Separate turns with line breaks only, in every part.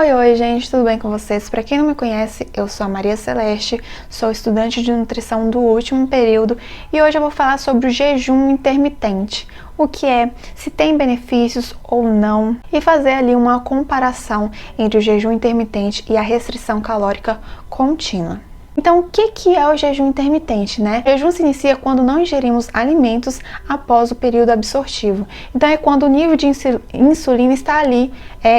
Oi, gente, tudo bem com vocês? Para quem não me conhece, eu sou a Maria Celeste, sou estudante de nutrição do último período e hoje eu vou falar sobre o jejum intermitente, o que é, se tem benefícios ou não, e fazer ali uma comparação entre o jejum intermitente e a restrição calórica contínua. Então, o que é o jejum intermitente, né? O jejum se inicia quando não ingerimos alimentos após o período absortivo. Então, é quando o nível de insulina está ali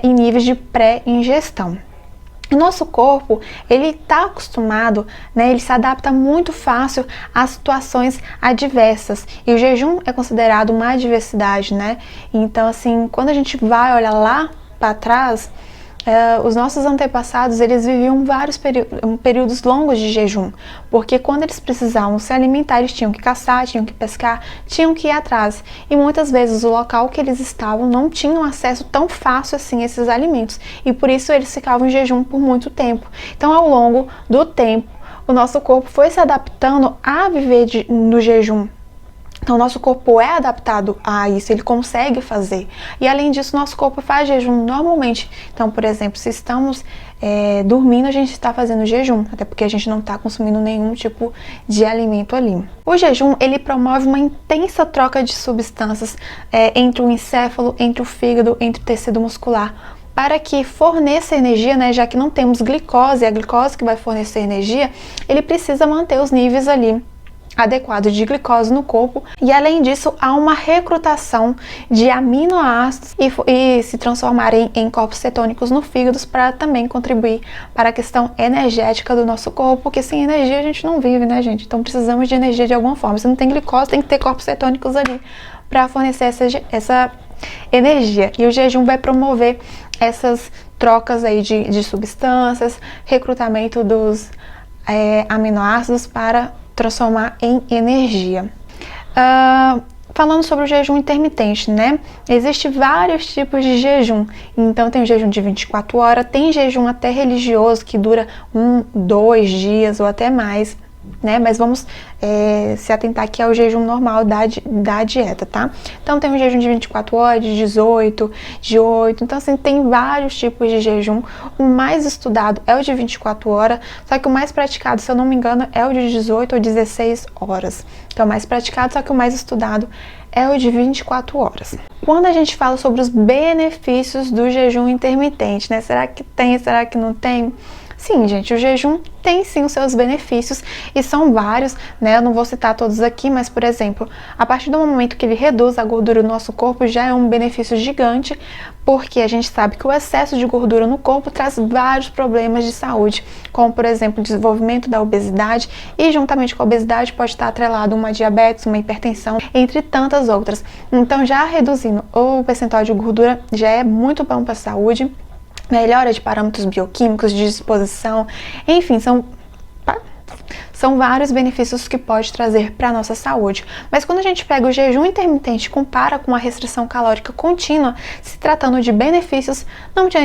em níveis de pré-ingestão. O nosso corpo, ele está acostumado, né? Ele se adapta muito fácil a situações adversas. E o jejum é considerado uma adversidade, né? Então, assim, quando a gente vai olhar lá para trás, os nossos antepassados, eles viviam vários períodos longos de jejum, porque quando eles precisavam se alimentar, eles tinham que caçar, tinham que pescar, tinham que ir atrás, e muitas vezes o local que eles estavam não tinham acesso tão fácil assim a esses alimentos, e por isso eles ficavam em jejum por muito tempo. Então, ao longo do tempo, o nosso corpo foi se adaptando a viver no jejum. Então, o nosso corpo é adaptado a isso, ele consegue fazer. E, além disso, nosso corpo faz jejum normalmente. Então, por exemplo, se estamos dormindo, a gente está fazendo jejum, até porque a gente não está consumindo nenhum tipo de alimento ali. O jejum, ele promove uma intensa troca de substâncias entre o encéfalo, entre o fígado, entre o tecido muscular, para que forneça energia, né, já que não temos glicose, a glicose que vai fornecer energia, ele precisa manter os níveis ali adequado de glicose no corpo, e além disso há uma recrutação de aminoácidos e se transformarem em corpos cetônicos no fígado para também contribuir para a questão energética do nosso corpo, porque sem energia a gente não vive, né, gente? Então precisamos de energia de alguma forma. Se não tem glicose, tem que ter corpos cetônicos ali para fornecer essa energia, e o jejum vai promover essas trocas aí de substâncias, recrutamento dos aminoácidos para transformar em energia. Falando sobre o jejum intermitente, né? Existem vários tipos de jejum. Então, tem o jejum de 24 horas, tem jejum até religioso, que dura 1, 2 dias ou até mais, né? Mas vamos se atentar aqui ao jejum normal da dieta, tá? Então, tem o jejum de 24 horas, de 18, de 8. Então, assim, tem vários tipos de jejum. O mais estudado é o de 24 horas, só que o mais praticado, se eu não me engano, é o de 18 ou 16 horas. Então, é o mais praticado, só que o mais estudado é o de 24 horas. Quando a gente fala sobre os benefícios do jejum intermitente, né? Será que tem, será que não tem? Sim, gente, o jejum tem sim os seus benefícios e são vários, né? Eu não vou citar todos aqui, mas, por exemplo, a partir do momento que ele reduz a gordura do nosso corpo, já é um benefício gigante, porque a gente sabe que o excesso de gordura no corpo traz vários problemas de saúde, como, por exemplo, o desenvolvimento da obesidade, e juntamente com a obesidade pode estar atrelado uma diabetes, uma hipertensão, entre tantas outras. Então, já reduzindo o percentual de gordura já é muito bom para a saúde. Melhora de parâmetros bioquímicos, de disposição, enfim, são vários benefícios que pode trazer para a nossa saúde. Mas quando a gente pega o jejum intermitente e compara com a restrição calórica contínua, se tratando de benefícios,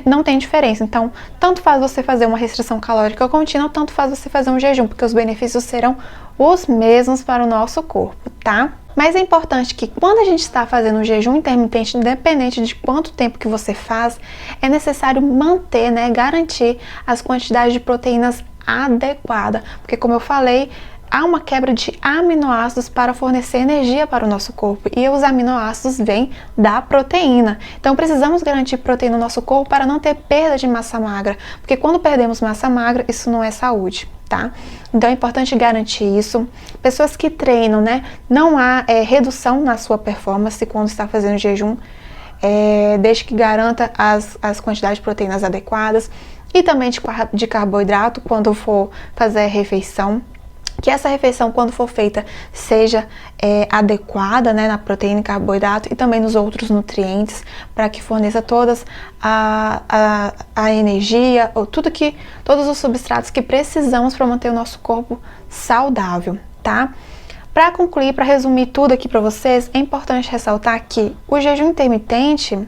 não tem diferença. Então, tanto faz você fazer uma restrição calórica contínua, tanto faz você fazer um jejum, porque os benefícios serão os mesmos para o nosso corpo, tá? Mas é importante que quando a gente está fazendo um jejum intermitente, independente de quanto tempo que você faz, é necessário manter, né, garantir as quantidades de proteínas adequadas, porque, como eu falei, há uma quebra de aminoácidos para fornecer energia para o nosso corpo, e os aminoácidos vêm da proteína. Então, precisamos garantir proteína no nosso corpo para não ter perda de massa magra, porque quando perdemos massa magra, isso não é saúde, tá? Então, é importante garantir isso. Pessoas que treinam, né, não há redução na sua performance quando está fazendo jejum, desde que garanta as quantidades de proteínas adequadas, e também de carboidrato quando for fazer a refeição. Que essa refeição, quando for feita, seja adequada, né, na proteína e carboidrato e também nos outros nutrientes, para que forneça todas a energia, ou todos os substratos que precisamos para manter o nosso corpo saudável, tá? Para concluir, para resumir tudo aqui para vocês, é importante ressaltar que o jejum intermitente,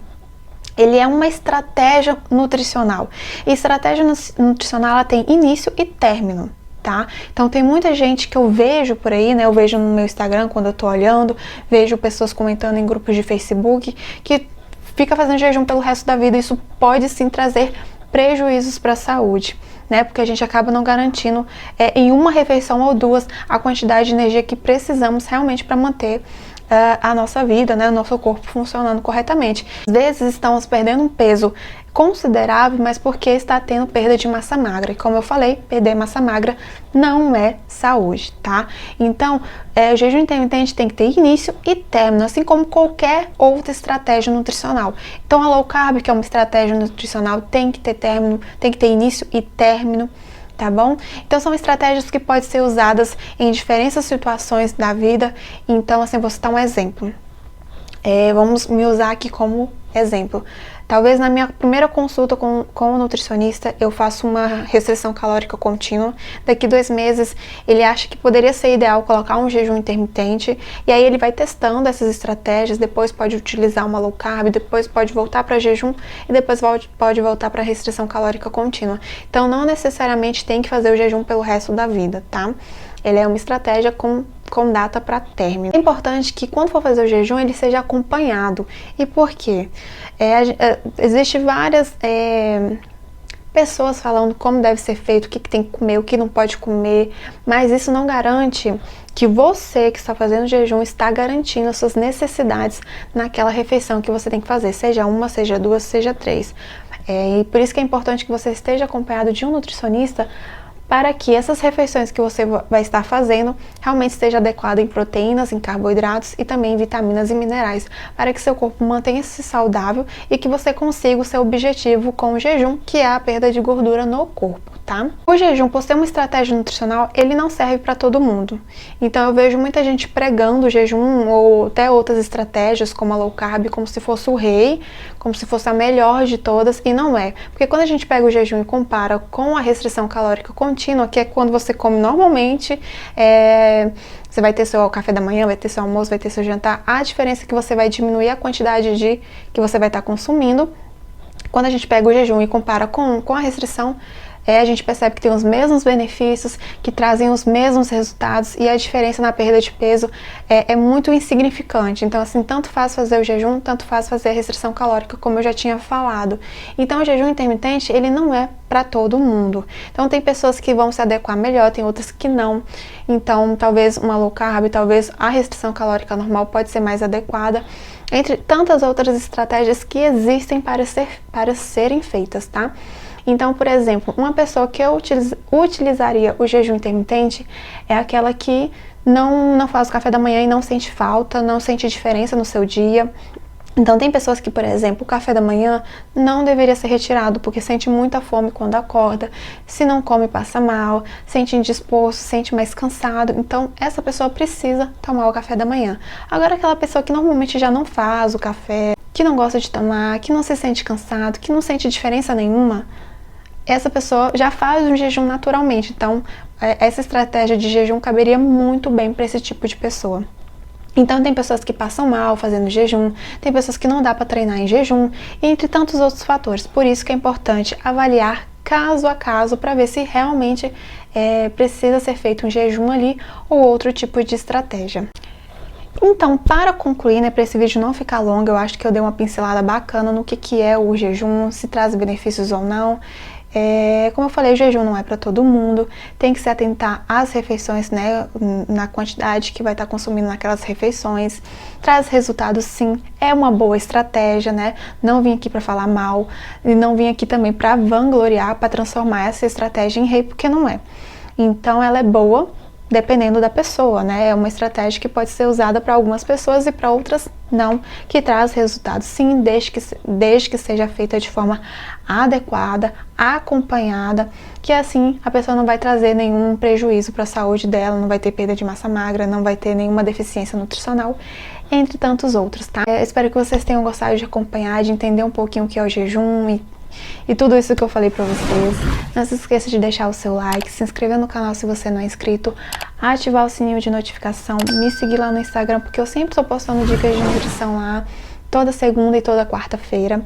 ele é uma estratégia nutricional. E estratégia nutricional, ela tem início e término, tá? Então, tem muita gente que eu vejo por aí, né? Eu vejo no meu Instagram quando eu tô olhando, vejo pessoas comentando em grupos de Facebook que fica fazendo jejum pelo resto da vida. Isso pode sim trazer prejuízos para a saúde, né? Porque a gente acaba não garantindo em uma refeição ou duas a quantidade de energia que precisamos realmente para manter a nossa vida, né, o nosso corpo funcionando corretamente. Às vezes estamos perdendo um peso considerável, mas porque está tendo perda de massa magra. E como eu falei, perder massa magra não é saúde, tá? Então, o jejum intermitente tem que ter início e término, assim como qualquer outra estratégia nutricional. Então, a low carb, que é uma estratégia nutricional, tem que ter término, tem que ter início e término, tá bom? Então são estratégias que podem ser usadas em diferentes situações da vida. Então, assim, vou citar um exemplo. Vamos me usar aqui como exemplo. Talvez na minha primeira consulta com o nutricionista eu faça uma restrição calórica contínua. Daqui 2 meses ele acha que poderia ser ideal colocar um jejum intermitente, e aí ele vai testando essas estratégias, depois pode utilizar uma low carb, depois pode voltar para jejum e depois pode voltar para restrição calórica contínua. Então não necessariamente tem que fazer o jejum pelo resto da vida, tá? Ele é uma estratégia com data para término. É importante que quando for fazer o jejum ele seja acompanhado. E por quê? Existem várias pessoas falando como deve ser feito, o que tem que comer, o que não pode comer, mas isso não garante que você que está fazendo jejum está garantindo as suas necessidades naquela refeição que você tem que fazer, seja uma, seja duas, seja 3. E por isso que é importante que você esteja acompanhado de um nutricionista, para que essas refeições que você vai estar fazendo realmente esteja adequada em proteínas, em carboidratos e também em vitaminas e minerais, para que seu corpo mantenha-se saudável e que você consiga o seu objetivo com o jejum, que é a perda de gordura no corpo, tá? O jejum, por ser uma estratégia nutricional, ele não serve para todo mundo. Então eu vejo muita gente pregando o jejum ou até outras estratégias como a low carb como se fosse o rei, como se fosse a melhor de todas, e não é. Porque quando a gente pega o jejum e compara com a restrição calórica contínua, que é quando você come normalmente, você vai ter seu café da manhã, vai ter seu almoço, vai ter seu jantar, a diferença é que você vai diminuir a quantidade que você vai estar consumindo. Quando a gente pega o jejum e compara com a restrição, a gente percebe que tem os mesmos benefícios, que trazem os mesmos resultados, e a diferença na perda de peso é muito insignificante. Então, assim, tanto faz fazer o jejum, tanto faz fazer a restrição calórica, como eu já tinha falado. Então, o jejum intermitente, ele não é para todo mundo. Então, tem pessoas que vão se adequar melhor, tem outras que não. Então, talvez uma low carb, talvez a restrição calórica normal pode ser mais adequada, entre tantas outras estratégias que existem para serem feitas, tá? Então, por exemplo, uma pessoa que eu utilizaria o jejum intermitente é aquela que não faz o café da manhã e não sente falta, não sente diferença no seu dia. Então, tem pessoas que, por exemplo, o café da manhã não deveria ser retirado porque sente muita fome quando acorda, se não come passa mal, sente indisposto, sente mais cansado. Então, essa pessoa precisa tomar o café da manhã. Agora, aquela pessoa que normalmente já não faz o café, que não gosta de tomar, que não se sente cansado, que não sente diferença nenhuma, essa pessoa já faz um jejum naturalmente. Então, essa estratégia de jejum caberia muito bem para esse tipo de pessoa. Então, tem pessoas que passam mal fazendo jejum, tem pessoas que não dá para treinar em jejum, entre tantos outros fatores. Por isso que é importante avaliar caso a caso para ver se realmente precisa ser feito um jejum ali ou outro tipo de estratégia. Então, para concluir, né, para esse vídeo não ficar longo, eu acho que eu dei uma pincelada bacana no que é o jejum, se traz benefícios ou não. Como eu falei, o jejum não é para todo mundo, tem que se atentar às refeições, né, na quantidade que vai estar consumindo naquelas refeições. Traz resultados, sim, é uma boa estratégia, né? Não vim aqui para falar mal e não vim aqui também para vangloriar, para transformar essa estratégia em rei, porque não é. Então, ela é boa dependendo da pessoa, né? É uma estratégia que pode ser usada para algumas pessoas e para outras não, que traz resultados sim, desde que seja feita de forma adequada, acompanhada, que assim a pessoa não vai trazer nenhum prejuízo para a saúde dela, não vai ter perda de massa magra, não vai ter nenhuma deficiência nutricional, entre tantos outros, tá? Espero que vocês tenham gostado de acompanhar, de entender um pouquinho o que é o jejum e tudo isso que eu falei pra vocês. Não se esqueça de deixar o seu like, se inscrever no canal se você não é inscrito, ativar o sininho de notificação, me seguir lá no Instagram, porque eu sempre estou postando dicas de nutrição lá, toda segunda e toda quarta-feira.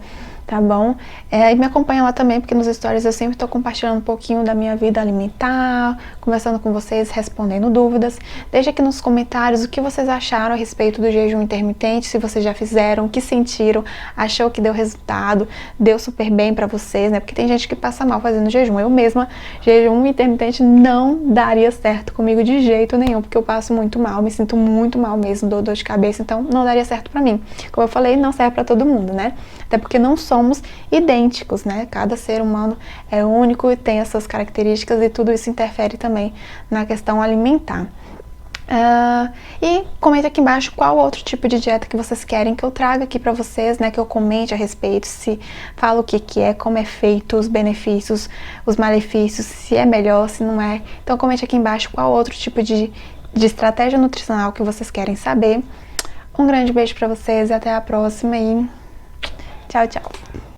tá bom? E me acompanha lá também, porque nos stories eu sempre tô compartilhando um pouquinho da minha vida alimentar, conversando com vocês, respondendo dúvidas. Deixa aqui nos comentários o que vocês acharam a respeito do jejum intermitente, se vocês já fizeram, o que sentiram, achou que deu resultado, deu super bem pra vocês, né? Porque tem gente que passa mal fazendo jejum. Eu mesma, jejum intermitente não daria certo comigo de jeito nenhum, porque eu passo muito mal, me sinto muito mal mesmo, dor de cabeça, então não daria certo pra mim. Como eu falei, não serve pra todo mundo, né? Até porque não somos idênticos, né? Cada ser humano é único e tem as suas características e tudo isso interfere também na questão alimentar. E comenta aqui embaixo qual outro tipo de dieta que vocês querem que eu traga aqui pra vocês, né? Que eu comente a respeito, se fala o que é, como é feito, os benefícios, os malefícios, se é melhor, se não é. Então comente aqui embaixo qual outro tipo de estratégia nutricional que vocês querem saber. Um grande beijo pra vocês e até a próxima e tchau, tchau!